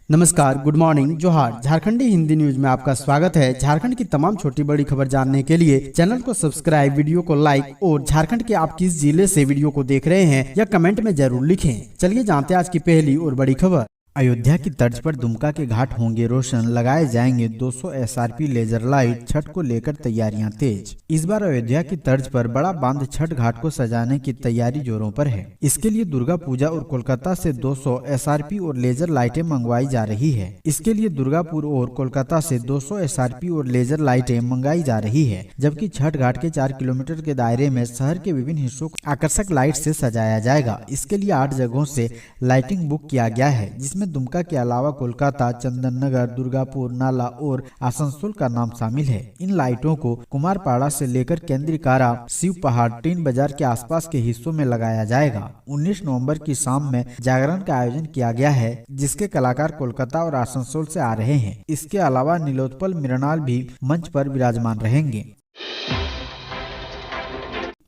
नमस्कार, good morning, जोहार। झारखंडी Hindi news में आपका स्वागत है। झारखंड की तमाम छोटी बड़ी खबर जानने के लिए चैनल को सब्सक्राइब, वीडियो को लाइक और झारखंड के आप किस जिले से वीडियो को देख रहे हैं या कमेंट में जरूर लिखें। चलिए जानते हैं आज की पहली और बड़ी खबर। अयोध्या की तर्ज पर दुमका के घाट होंगे रोशन, लगाए जाएंगे 200 एसआरपी लेजर लाइट। छठ को लेकर तैयारियां तेज। इस बार अयोध्या की तर्ज पर बड़ा बांध छठ घाट को सजाने की तैयारी जोरों पर है। इसके लिए दुर्गा पूजा और कोलकाता से 200 एसआरपी और लेजर लाइटें मंगवाई जा रही है। इसके लिए दुर्गापुर और कोलकाता से 200 एसआरपी और लेजर लाइटें मंगाई जा रही है, जबकि छठ घाट के 4 किलोमीटर के दायरे में शहर के विभिन्न हिस्सों को आकर्षक लाइट से सजाया जाएगा। इसके लिए 8 जगहों से लाइटिंग बुक किया गया है, जिसमें दुमका के अलावा कोलकाता, चंदननगर, दुर्गापुर, नाला और आसनसोल का नाम शामिल है। इन लाइटों को कुमारपाड़ा से लेकर केंद्रीकारा, शिव पहाड़, टीन बाजार के आसपास के हिस्सों में लगाया जाएगा। 19 नवंबर की शाम में जागरण का आयोजन किया गया है, जिसके कलाकार कोलकाता और आसनसोल से आ रहे हैं। इसके अलावा नीलोत्पल मृणाल भी मंच पर विराजमान रहेंगे।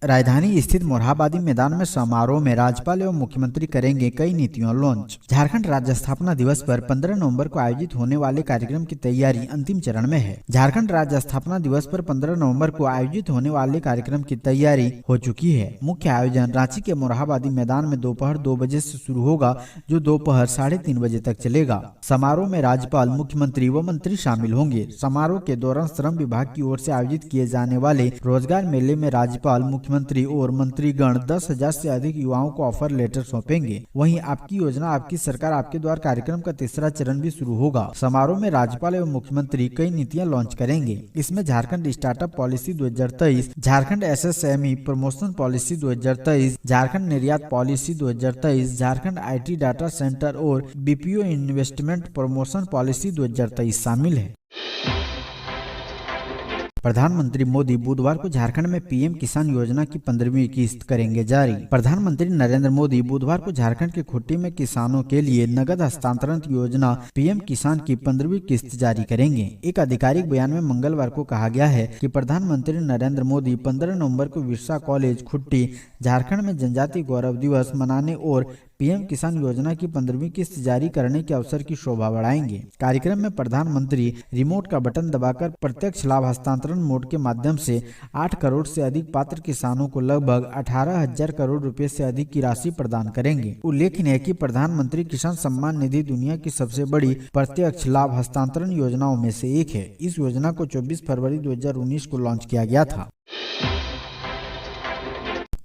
राजधानी स्थित मोरहाबादी मैदान में समारोह में राज्यपाल एवं मुख्यमंत्री करेंगे कई नीतियों लॉन्च। झारखंड राज्य स्थापना दिवस पर 15 नवंबर को आयोजित होने वाले कार्यक्रम की तैयारी अंतिम चरण में है। झारखंड राज्य स्थापना दिवस पर 15 नवंबर को आयोजित होने वाले कार्यक्रम की तैयारी हो चुकी है। मुख्य आयोजन रांची के मोरहाबादी मैदान में दोपहर 2 बजे से शुरू होगा, जो दोपहर 3:30 बजे तक चलेगा। समारोह में राज्यपाल, मुख्यमंत्री व मंत्री शामिल होंगे। समारोह के दौरान श्रम विभाग की ओर से आयोजित किए जाने वाले रोजगार मेले में राज्यपाल, मुख्यमंत्री और मंत्रीगण 10,000 से अधिक युवाओं को ऑफर लेटर सौंपेंगे। वहीं आपकी योजना, आपकी सरकार, आपके द्वार कार्यक्रम का तीसरा चरण भी शुरू होगा। समारोह में राज्यपाल एवं मुख्यमंत्री कई नीतियां लॉन्च करेंगे। इसमें Jharkhand startup policy 2023, Jharkhand SSME promotion policy 2023, Jharkhand निर्यात policy 2023, Jharkhand IT data centre और BPO इन्वेस्टमेंट प्रमोशन पॉलिसी 2023 शामिल है। प्रधानमंत्री मोदी बुधवार को झारखंड में PM किसान योजना की 15वीं किस्त करेंगे जारी। प्रधानमंत्री नरेंद्र मोदी बुधवार को झारखंड के खूंटी में किसानों के लिए नगद हस्तांतरण योजना PM किसान की 15वीं किस्त जारी करेंगे। एक आधिकारिक बयान में मंगलवार को कहा गया है कि प्रधानमंत्री नरेंद्र मोदी 15 नवंबर को विरसा कॉलेज खूंटी, झारखंड में जनजातीय गौरव दिवस मनाने और PM किसान योजना की 15वीं किस्त जारी करने के अवसर की शोभा बढ़ाएंगे। कार्यक्रम में प्रधानमंत्री रिमोट का बटन दबाकर प्रत्यक्ष लाभ हस्तांतरण मोड के माध्यम से 8 करोड़ से अधिक पात्र किसानों को लगभग 18,000 करोड़ रुपए से अधिक की राशि प्रदान करेंगे। उल्लेखनीय है कि प्रधानमंत्री किसान सम्मान निधि दुनिया की सबसे बड़ी प्रत्यक्ष लाभ हस्तांतरण योजनाओं में से एक है। इस योजना को 24 फरवरी 2019 को लॉन्च किया गया था।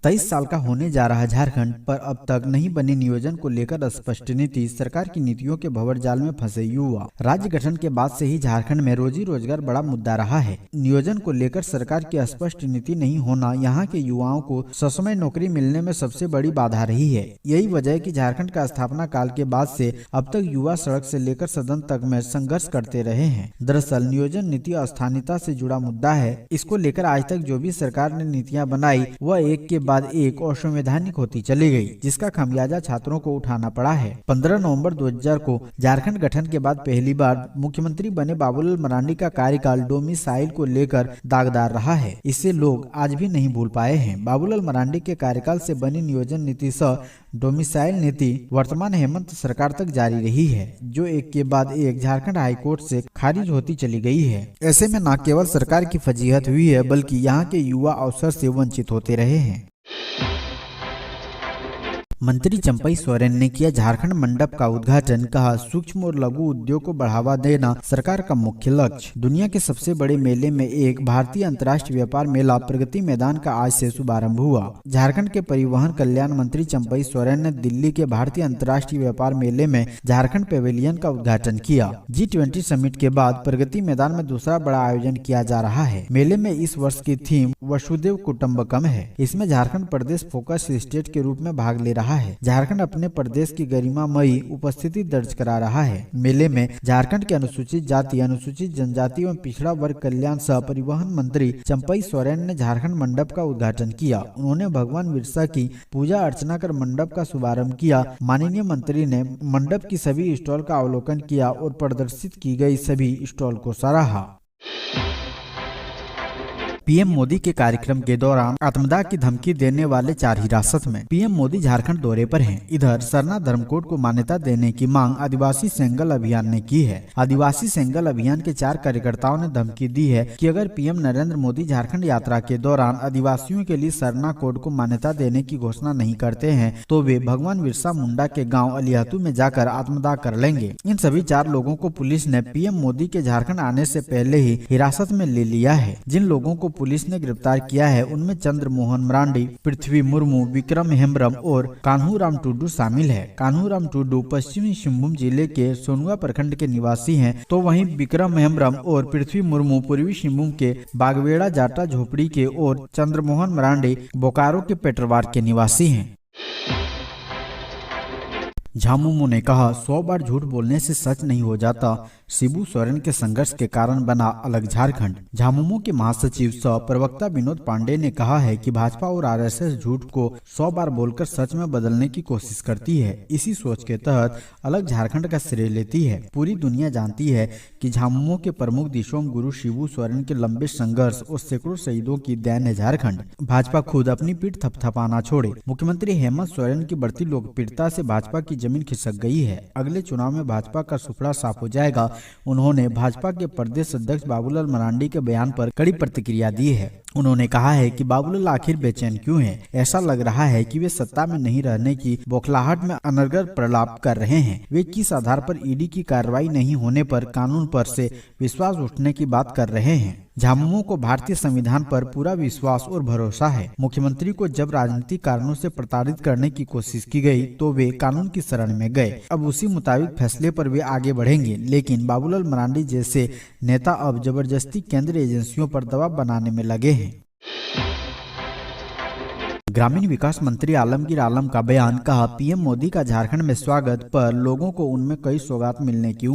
23 साल का होने जा रहा झारखंड, पर अब तक नहीं बनी नियोजन को लेकर स्पष्ट नीति। सरकार की नीतियों के भंवर जाल में फंसे युवा। राज्य गठन के बाद से ही झारखंड में रोजी रोजगार बड़ा मुद्दा रहा है। नियोजन को लेकर सरकार की स्पष्ट नीति नहीं होना यहाँ के युवाओं को ससमय नौकरी मिलने में सबसे बड़ी बाधा रही है। यही वजह है कि झारखंड का स्थापना काल के बाद से अब तक युवा सड़क से लेकर सदन तक में संघर्ष करते रहे हैं। दरअसल नियोजन नीति अस्थानीयता से जुड़ा मुद्दा है। इसको लेकर आज तक जो भी सरकार ने नीतियाँ बनाई वह एक के बाद एक असंवैधानिक होती चली गई, जिसका खमियाजा छात्रों को उठाना पड़ा है। 15 नवंबर 2000 को झारखंड गठन के बाद पहली बार मुख्यमंत्री बने बाबूलाल मरांडी का कार्यकाल डोमिसाइल को लेकर दागदार रहा है। इसे लोग आज भी नहीं भूल पाए हैं। बाबूलाल मरांडी के कार्यकाल से बनी नियोजन नीति सह डोमिसाइल नीति वर्तमान हेमंत सरकार तक जारी रही है, जो एक के बाद एक झारखंड हाईकोर्ट से खारिज होती चली गई है। ऐसे में न केवल सरकार की फजीहत हुई है, बल्कि यहाँ के युवा अवसर से वंचित होते रहे हैं। मंत्री चंपई सोरेन ने किया झारखंड मंडप का उद्घाटन। कहा, सूक्ष्म और लघु उद्योग को बढ़ावा देना सरकार का मुख्य लक्ष्य। दुनिया के सबसे बड़े मेले में एक भारतीय अंतर्राष्ट्रीय व्यापार मेला प्रगति मैदान का आज से शुभारंभ हुआ। झारखंड के परिवहन कल्याण मंत्री चंपई सोरेन ने दिल्ली के भारतीय अंतर्राष्ट्रीय व्यापार मेले में झारखंड पेविलियन का उद्घाटन किया। G20 समिट के बाद प्रगति मैदान में दूसरा बड़ा आयोजन किया जा रहा है। मेले में इस वर्ष की थीम वसुदेव कुटुंबकम है। इसमें झारखंड प्रदेश फोकस स्टेट के रूप में भाग ले रहा है। झारखंड अपने प्रदेश की गरिमामयी उपस्थिति दर्ज करा रहा है। मेले में झारखंड के अनुसूचित जाति, अनुसूचित जनजाति एवं पिछड़ा वर्ग कल्याण सह परिवहन मंत्री चंपई सोरेन ने झारखंड मंडप का उद्घाटन किया। उन्होंने भगवान बिरसा की पूजा अर्चना कर मंडप का शुभारंभ किया। माननीय मंत्री ने मंडप की सभी स्टॉल का अवलोकन किया और प्रदर्शित की गई सभी स्टॉल को सराहा। पीएम मोदी के कार्यक्रम के दौरान आत्मदाह की धमकी देने वाले 4 हिरासत में। पीएम मोदी झारखंड दौरे पर हैं। इधर सरना धर्मकोड को मान्यता देने की मांग आदिवासी सेंगल अभियान ने की है। आदिवासी सेंगल अभियान के 4 कार्यकर्ताओं ने धमकी दी है कि अगर पीएम नरेंद्र मोदी झारखंड यात्रा के दौरान आदिवासियों के लिए सरना कोड को मान्यता देने की घोषणा नहीं करते हैं तो वे भगवान बिरसा मुंडा के गाँव अलियातू में जाकर आत्मदाह कर लेंगे। इन सभी 4 लोगों को पुलिस ने पीएम मोदी के झारखंड आने से पहले ही हिरासत में ले लिया है। जिन लोगों को पुलिस ने गिरफ्तार किया है उनमें चंद्र मोहन मरांडी, पृथ्वी मुर्मू, विक्रम हेम्ब्रम और कान्हूराम टुडू शामिल है। कान्हूराम टुडू पश्चिमी सिंहभूम जिले के सोनुआ प्रखंड के निवासी हैं, तो वहीं विक्रम हेम्ब्रम और पृथ्वी मुर्मू पूर्वी सिंहभूम के बागवेड़ा जाटा झोपड़ी के और चंद्रमोहन मरांडी बोकारो के पेटरवार के निवासी हैं। झामुमो ने कहा 100 बार झूठ बोलने से सच नहीं हो जाता। शिबू सोरेन के संघर्ष के कारण बना अलग झारखंड। झामुमो के महासचिव सह प्रवक्ता विनोद पांडे ने कहा है कि भाजपा और आरएसएस झूठ को 100 बार बोलकर सच में बदलने की कोशिश करती है। इसी सोच के तहत अलग झारखंड का श्रेय लेती है। पूरी दुनिया जानती है कि झामुमो के प्रमुख दिशोम गुरु शिबू सोरेन के लंबे संघर्ष और सैकड़ों शहीदों की देन है झारखंड। भाजपा खुद अपनी पीठ थपथपाना छोड़े। मुख्यमंत्री हेमंत सोरेन की बढ़ती लोकप्रियता से भाजपा की जमीन खिसक गई है। अगले चुनाव में भाजपा का सुफड़ा साफ हो जाएगा। उन्होंने भाजपा के प्रदेश अध्यक्ष बाबूलाल मरांडी के बयान पर कड़ी प्रतिक्रिया दी है। उन्होंने कहा है कि बाबूलाल आखिर बेचैन क्यों हैं? ऐसा लग रहा है कि वे सत्ता में नहीं रहने की बौखलाहट में अनर्गल प्रलाप कर रहे हैं। वे किस आधार पर ईडी की कार्रवाई नहीं होने पर कानून पर से विश्वास उठने की बात कर रहे हैं? झामुमो को भारतीय संविधान पर पूरा विश्वास और भरोसा है। मुख्यमंत्री को जब राजनीतिक कारणों से प्रताड़ित करने की कोशिश की गई तो वे कानून की शरण में गए। अब उसी मुताबिक फैसले पर वे आगे बढ़ेंगे। लेकिन बाबूलाल मरांडी जैसे नेता अब जबरदस्ती केंद्रीय एजेंसियों पर दबाव बनाने में लगे हैं। ग्रामीण विकास मंत्री आलमगीर आलम का बयान। कहा पीएम मोदी का झारखंड में स्वागत पर लोगों को उनमें कई सौगात मिलने की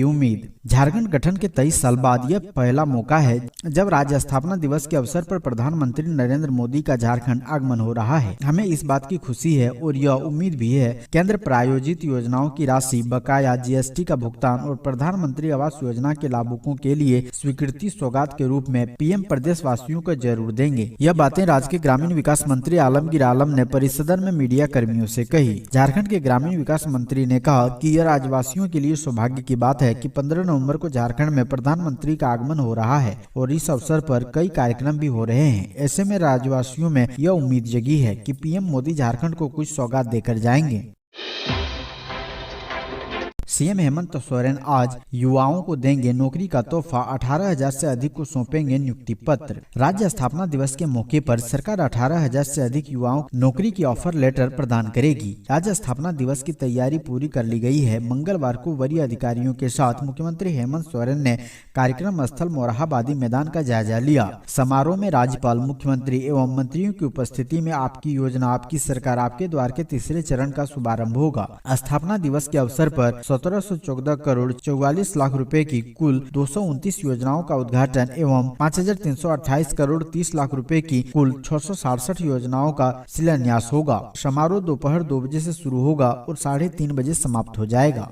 उम्मीद। झारखंड गठन के 23 साल बाद यह पहला मौका है जब राज्य स्थापना दिवस के अवसर पर प्रधानमंत्री नरेंद्र मोदी का झारखंड आगमन हो रहा है। हमें इस बात की खुशी है और यह उम्मीद भी है केंद्र प्रायोजित योजनाओं की राशि, बकाया जीएसटी का भुगतान और प्रधानमंत्री आवास योजना के लाभुकों के लिए स्वीकृति सौगात के रूप में पीएम प्रदेश वासियों को जरूर देंगे। यह बातें राज्य के ग्रामीण विकास मंत्री आलमगीर आलम ने परिसदन में मीडिया कर्मियों से कही। झारखंड के ग्रामीण विकास मंत्री ने कहा कि यह राज्यवासियों के लिए सौभाग्य की बात है कि 15 नवंबर को झारखंड में प्रधानमंत्री का आगमन हो रहा है और इस अवसर पर कई कार्यक्रम भी हो रहे हैं। ऐसे में राज्यवासियों में यह उम्मीद जगी है कि पीएम मोदी झारखंड को कुछ सौगात देकर जाएंगे। सीएम हेमंत सोरेन आज युवाओं को देंगे नौकरी का तोहफा। 18,000 से अधिक को सौंपेंगे नियुक्ति पत्र। राज्य स्थापना दिवस के मौके पर सरकार 18,000 से अधिक युवाओं को नौकरी की ऑफर लेटर प्रदान करेगी। राज्य स्थापना दिवस की तैयारी पूरी कर ली गई है। मंगलवार को वरीय अधिकारियों के साथ मुख्यमंत्री हेमंत सोरेन ने कार्यक्रम स्थल मोरहाबादी मैदान का जायजा लिया। समारोह में राज्यपाल, मुख्यमंत्री एवं मंत्रियों की उपस्थिति में आपकी योजना, आपकी सरकार, आपके द्वार के तीसरे चरण का शुभारंभ होगा। स्थापना दिवस के अवसर पर 1714 करोड़ 44 लाख रुपए की कुल 229 योजनाओं का उद्घाटन एवं 5,328 करोड़ 30 लाख रुपए की कुल 667 योजनाओं का शिलान्यास होगा। समारोह दोपहर 2 बजे से शुरू होगा और 3:30 बजे समाप्त हो जाएगा।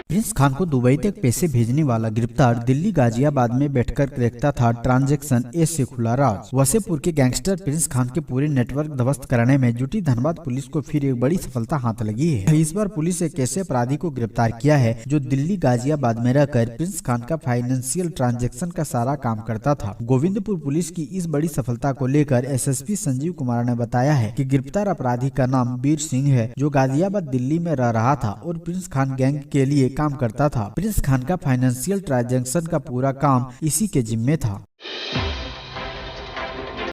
प्रिंस खान को दुबई तक पैसे भेजने वाला गिरफ्तार। दिल्ली गाजियाबाद में बैठकर देखता था ट्रांजैक्शन, ऐसे खुला राज। वसेपुर के गैंगस्टर प्रिंस खान के पूरे नेटवर्क ध्वस्त करने में जुटी धनबाद पुलिस को फिर एक बड़ी सफलता हाथ लगी है। इस बार पुलिस एक ऐसे अपराधी को गिरफ्तार किया है जो दिल्ली गाजियाबाद में रहकर प्रिंस खान का फाइनेंशियल ट्रांजैक्शन का सारा काम करता था। गोविंदपुर पुलिस की इस बड़ी सफलता को लेकर एसएसपी संजीव कुमार ने बताया है कि गिरफ्तार अपराधी का नाम वीर सिंह है, जो गाजियाबाद दिल्ली में रह रहा था और प्रिंस खान गैंग के लिए काम करता था। प्रिंस खान का फाइनेंशियल ट्रांजैक्शन का पूरा काम इसी के जिम्मे था।